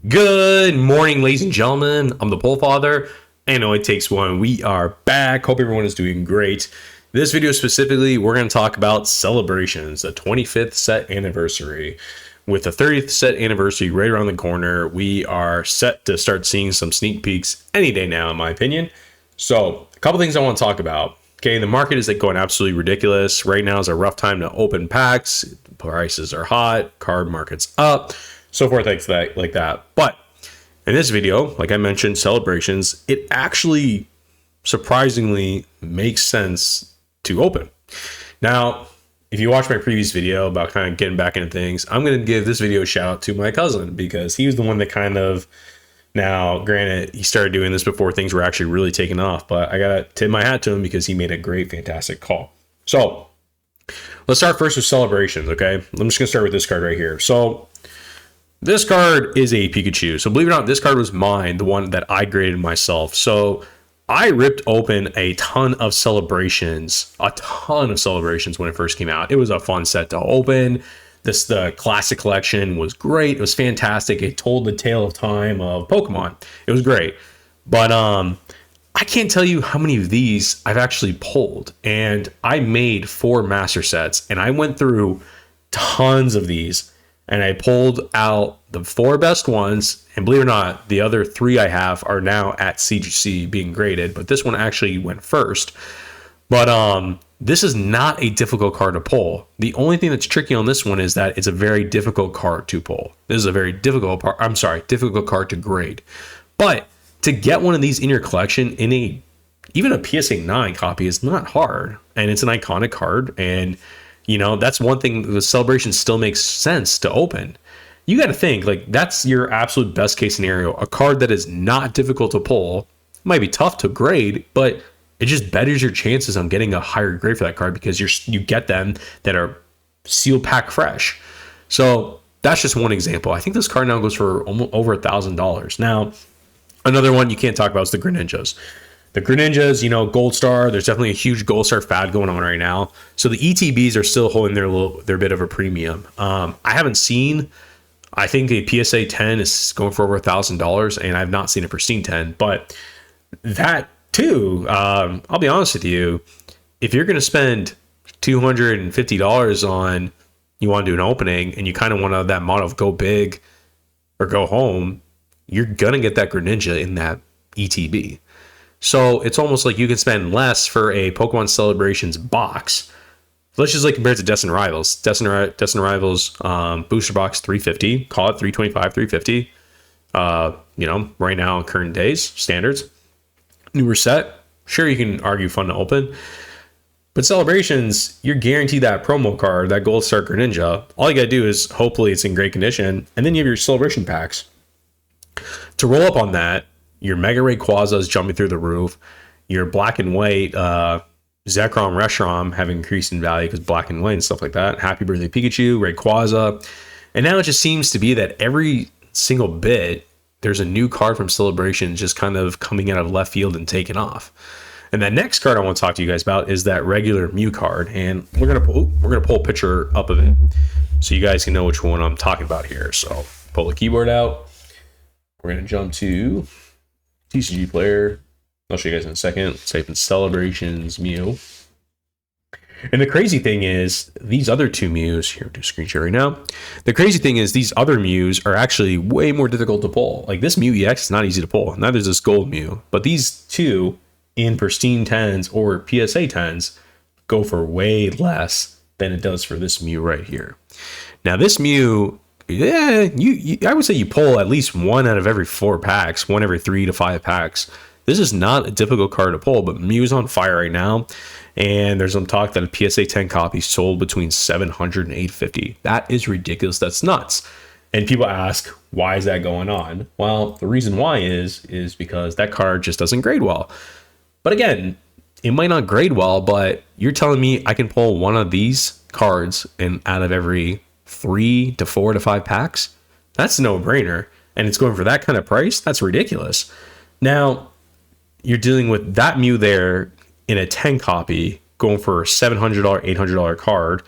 Good morning, ladies and gentlemen. I'm the Pole Father. I know it takes one. We are back. Hope everyone is doing great. This video specifically, we're going to talk about celebrations, the 25th set anniversary. With the 30th set anniversary right around the corner, we are set to start seeing some sneak peeks any day now, in my opinion. So, a couple things I want to talk about. Okay, the market is going absolutely ridiculous. Right now is a rough time to open packs. Prices are hot, card market's up, so forth like that. But in this video, like I mentioned, celebrations, it actually surprisingly makes sense to open. Now, if you watch my previous video about kind of getting back into things, I'm going to give this video a shout out to my cousin because he was the one that kind of, now granted, he started doing this before things were actually really taking off, but I got to tip my hat to him because he made a great, fantastic call. So let's start first with celebrations, okay? I'm just going to start with this card right here. So this card is a Pikachu. So believe it or not, this card was mine, the one that I graded myself. So I ripped open a ton of celebrations when it first came out. It was a fun set to open. The classic collection was great. It was fantastic. It told the tale of time of Pokemon. It was great. But I can't tell you how many of these I've actually pulled. And I made 4 master sets and I went through tons of these. And I pulled out the 4 best ones. And believe it or not, the other 3 I have are now at CGC being graded. But this one actually went first. But this is not a difficult card to pull. The only thing that's tricky on this one is that it's a very difficult card to pull. This is a very difficult card to grade. But to get one of these in your collection in even a PSA 9 copy is not hard. And it's an iconic card. And you know, that's one thing. The celebration still makes sense to open. You got to think, like, that's your absolute best case scenario. A card that is not difficult to pull, might be tough to grade, but it just betters your chances on getting a higher grade for that card because you get them that are sealed pack fresh. So that's just one example. I think this card now goes for over $1,000. Now, another one you can't talk about is the Greninjas. The Greninjas, you know, Gold Star, there's definitely a huge Gold Star fad going on right now. So the ETBs are still holding their bit of a premium. I haven't seen, I think a PSA 10 is going for over $1,000, and I've not seen a pristine 10. But that too, I'll be honest with you, if you're going to spend $250 on, you want to do an opening, and you kind of want that motto of go big or go home, you're going to get that Greninja in that ETB. So it's almost like you can spend less for a Pokemon Celebrations box. Let's just like compare it to Destined Rivals. Destined Rivals booster box $350. Call it $325, $350. You know, right now in current days standards. Newer set, sure, you can argue fun to open. But Celebrations, you're guaranteed that promo card, that Gold Star Greninja. All you gotta do is hopefully it's in great condition, and then you have your Celebration packs. To roll up on that, your Mega Rayquaza is jumping through the roof. Your black and white Zekrom, Reshiram have increased in value because black and white and stuff like that. Happy Birthday Pikachu, Rayquaza. And now it just seems to be that every single bit, there's a new card from Celebration just kind of coming out of left field and taking off. And that next card I want to talk to you guys about is that regular Mew card. And we're gonna pull a picture up of it so you guys can know which one I'm talking about here. So pull the keyboard out. We're gonna jump to TCG Player. I'll show you guys in a second. Let's type in Celebrations Mew. And the crazy thing is, these other 2 Mews, here, do a screen share right now. The crazy thing is, these other Mews are actually way more difficult to pull. Like this Mew EX is not easy to pull. Neither is this Gold Mew. But these 2 in pristine 10s or PSA 10s go for way less than it does for this Mew right here. Now this Mew, yeah, I would say you pull at least 1 out of every 4 packs, 1 every 3 to 5 packs. This is not a difficult card to pull, but Mew's on fire right now. And there's some talk that a PSA 10 copy sold between $700 and $850. That is ridiculous. That's nuts. And people ask, why is that going on? Well, the reason why is because that card just doesn't grade well. But again, it might not grade well, but you're telling me I can pull 1 of these cards and out of every 3 to 4 to 5 packs? That's a no-brainer. And it's going for that kind of price? That's ridiculous. Now, you're dealing with that Mew there in a 10 copy going for a $700, $800 card.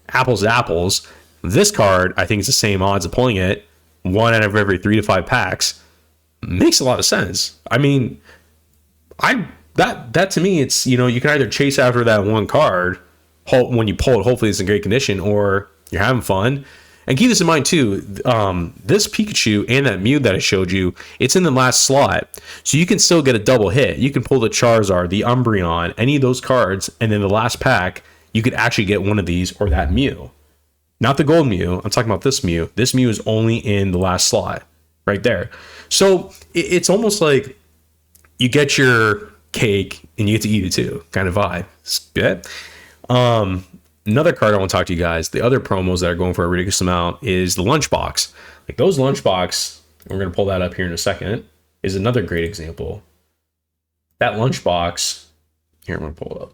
Apples to apples. This card, I think, is the same odds of pulling it. one out of every 3 to 5 packs makes a lot of sense. I mean, that to me, it's, you know, you can either chase after that one card, hope when you pull it, hopefully it's in great condition, or you're having fun. And keep this in mind too, this Pikachu and that Mew that I showed you, it's in the last slot. So you can still get a double hit. You can pull the Charizard, the Umbreon, any of those cards, and then the last pack, you could actually get one of these or that Mew. Not the gold Mew, I'm talking about this Mew. This Mew is only in the last slot, right there. So it's almost like you get your cake and you get to eat it too, kind of vibe. It's good. Another card I want to talk to you guys, the other promos that are going for a ridiculous amount, is the Lunchbox. Like those Lunchbox, we're going to pull that up here in a second, is another great example. That Lunchbox, here, I'm going to pull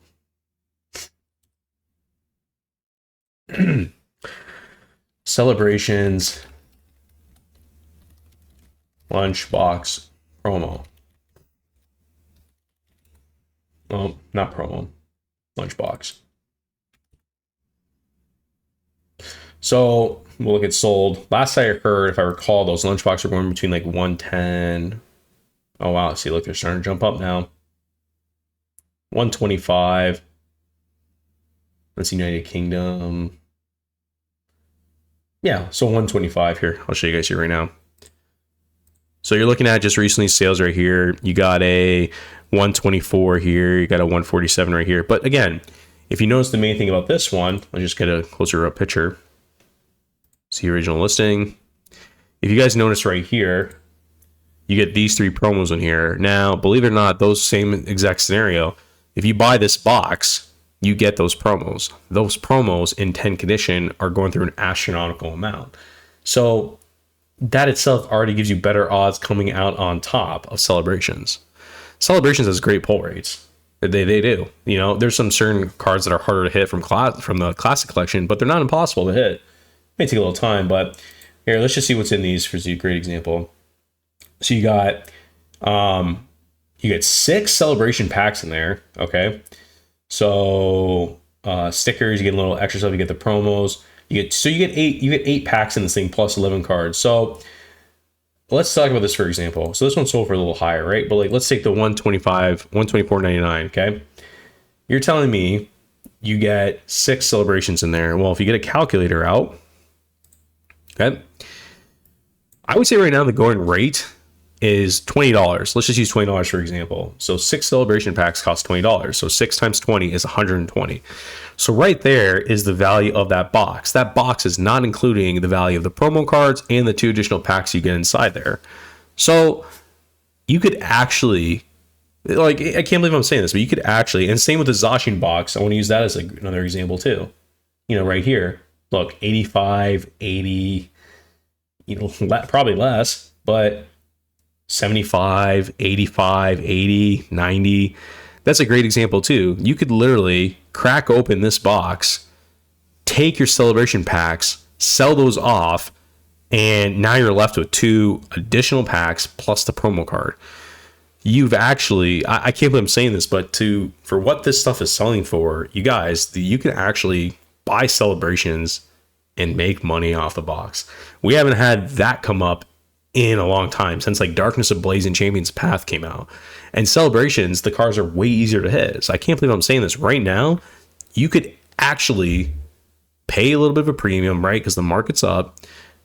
it up. Celebrations Lunchbox promo. Well, not promo, Lunchbox. So we'll look at sold. Last I heard, if I recall, those Lunchbox are going between like 110. Oh wow, see, look, they're starting to jump up now. 125. That's United Kingdom. Yeah, so 125 here. I'll show you guys here right now. So you're looking at just recently sales right here. You got a 124 here. You got a 147 right here. But again, if you notice the main thing about this one, I'll just get a closer up picture. See original listing. If you guys notice right here, you get these 3 promos in here. Now, believe it or not, those same exact scenario, if you buy this box, you get those promos. Those promos in 10 condition are going through an astronomical amount. So that itself already gives you better odds coming out on top of Celebrations. Celebrations has great pull rates. They do. You know, there's some certain cards that are harder to hit from the Classic Collection, but they're not impossible to hit. May take a little time, but here, let's just see what's in these for a great example. So you got 6 celebration packs in there. Okay. So stickers, you get a little extra stuff, you get the promos. You get 8 packs in this thing plus 11 cards. So let's talk about this for example. So this one sold for a little higher, right? But like let's take the 124.99, okay? You're telling me you get 6 celebrations in there. Well, if you get a calculator out, okay, I would say right now the going rate is $20. Let's just use $20 for example. So 6 celebration packs cost $20. So 6 times 20 is 120. So right there is the value of that box. That box is not including the value of the promo cards and the 2 additional packs you get inside there. So you could actually, like, I can't believe I'm saying this, but you could actually, and same with the Zacian box. I want to use that as another example too. You know, right here, look, 85, 80, you know, probably less, but 75, 85, 80, 90. That's a great example too. You could literally crack open this box, take your celebration packs, sell those off, and now you're left with 2 additional packs plus the promo card. You've actually, I can't believe I'm saying this, but for what this stuff is selling for, you guys, you can actually buy celebrations and make money off the box. We haven't had that come up in a long time, since like Darkness Ablaze and Champions Path came out. And celebrations, the cards are way easier to hit. So I can't believe I'm saying this right now. You could actually pay a little bit of a premium, right? Because the market's up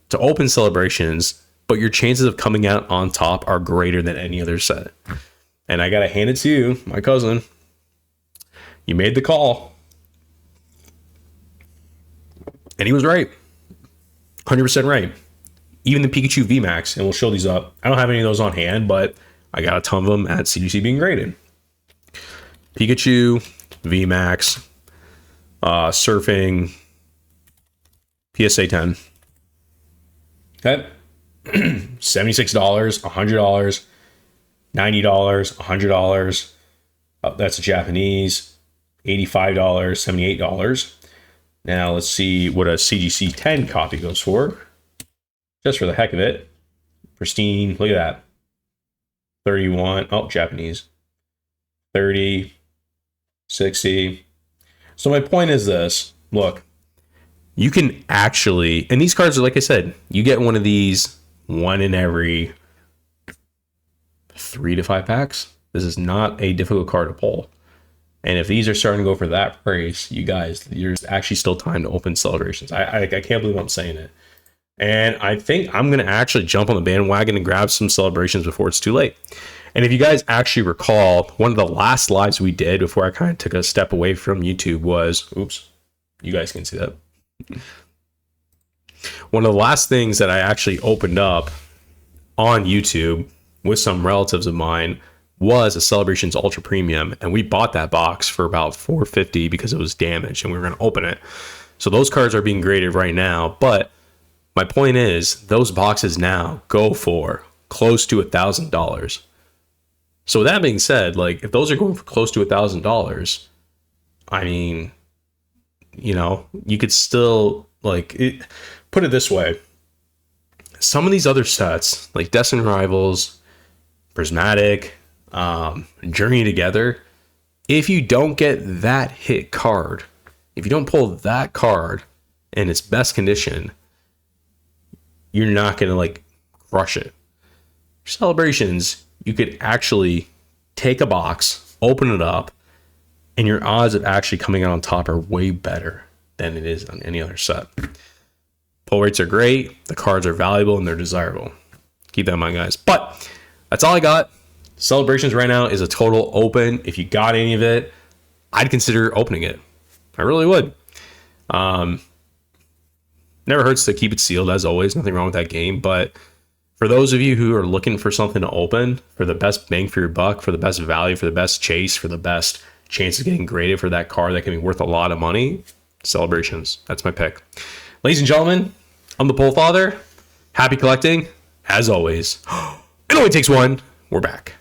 to open celebrations, but your chances of coming out on top are greater than any other set. And I gotta hand it to you, my cousin. You made the call. And he was right. 100% right. Even the Pikachu VMAX, and we'll show these up. I don't have any of those on hand, but I got a ton of them at CGC being graded. Pikachu, VMAX, Surfing, PSA 10. Okay. $76, $100, $90, $100. That's a Japanese. $85, $78. Now let's see what a CGC 10 copy goes for. Just for the heck of it. Pristine. Look at that. 31. Oh, Japanese. 30. 60. So my point is this. Look. You can actually, and these cards are, like I said, you get one of these one in every 3 to 5 packs. This is not a difficult card to pull. And if these are starting to go for that price, you guys, there's actually still time to open celebrations. I can't believe I'm saying it. And I think I'm going to actually jump on the bandwagon and grab some celebrations before it's too late. And if you guys actually recall, one of the last lives we did before I kind of took a step away from YouTube was, oops, you guys can see that. One of the last things that I actually opened up on YouTube with some relatives of mine was a Celebrations Ultra Premium, and we bought that box for about $450 because it was damaged and we were going to open it. So those cards are being graded right now, but my point is those boxes now go for close to $1,000. So with that being said, like if those are going for close to $1,000, I mean, you know, you could still put it this way. Some of these other sets like Destined Rivals, Prismatic, Journey Together, if you don't get that hit card, if you don't pull that card in its best condition, you're not going to like crush it. Celebrations, you could actually take a box, open it up, and your odds of actually coming out on top are way better than it is on any other set. Pull rates are great, the cards are valuable, and they're desirable. Keep that in mind, guys. But that's all I got. Celebrations right now is a total open. If you got any of it, I'd consider opening it. I really would. Never hurts to keep it sealed, as always. Nothing wrong with that game. But for those of you who are looking for something to open, for the best bang for your buck, for the best value, for the best chase, for the best chance of getting graded for that card that can be worth a lot of money, Celebrations. That's my pick. Ladies and gentlemen, I'm the Pole Father. Happy collecting, as always. It only takes one. We're back.